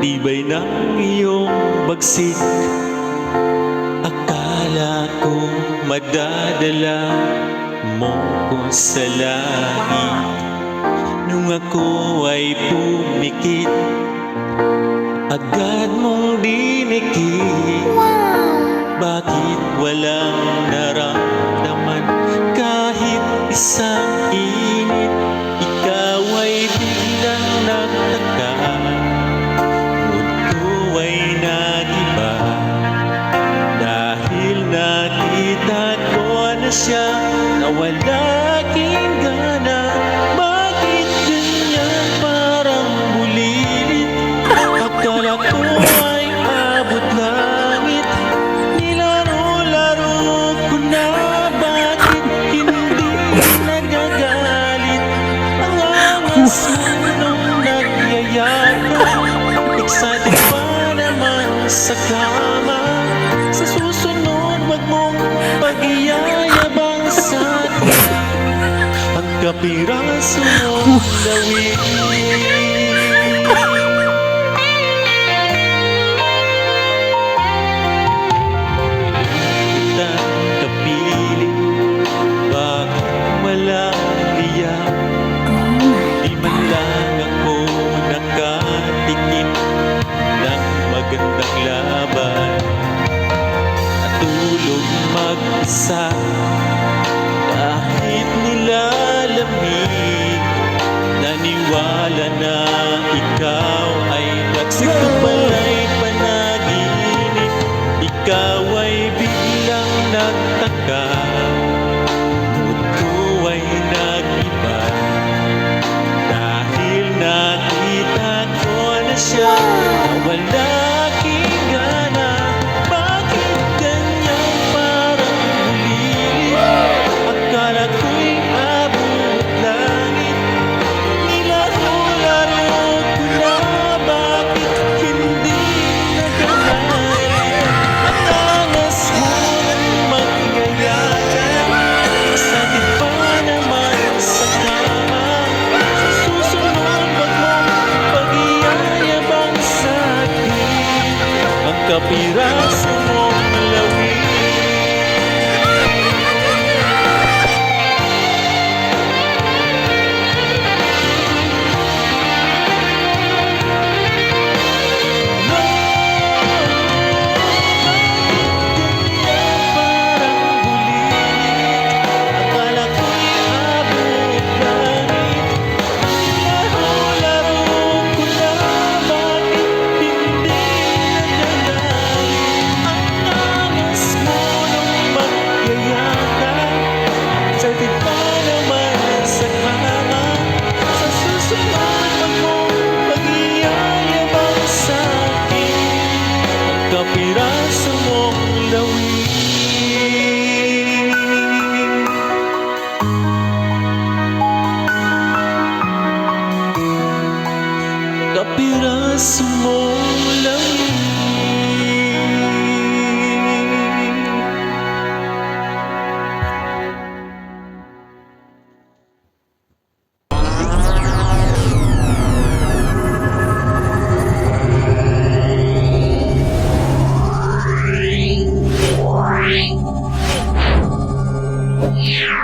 tibay ng iyong bagsik. Akala ko madadala mo ko sa langit. Nung ako ay pumikit, agad mong dinikit. Bakit walang naramdaman kahit isang init? Ikaw ay biglang nagtaka, mood ko ay nagiba. Dahil nakita ko na siya, nawala aking gana. Bakit ganyan parang bulilit? Akala ko ay abot langit, nilaro-laro ko na. Bakit hindi nagagalit? Ang angas mo nung nagyayaka, excited pa naman sa kama. Sa susunod wag mong pag-iyayabang sa'kin ang kapiraso mong lawin. Kapiling, bakit walang liyak? Di man lang ako nakatikim ng magandang laban. Natulog mag-isa kahit nilalamig. Naniwala na ikaw ay nagsiko pala'y panaginip. Ikaw ay biglang nagtaka, mood ko ay nagiba. Dahil nakita ko na siya, nawala aking gana. Bakit ganyan parang bulilit? Akala ko'y abot langit, nilaro-laro ko na. Bakit hindi nagagalit? Ang angas mo nang magyayakap, excited pa naman sa kama. Sa susunod wag mong pag-iyayabang sa'kin ang kapiraso mong lawin. Kapiraso mong lawin. Kapiraso mong lawin. Yeah.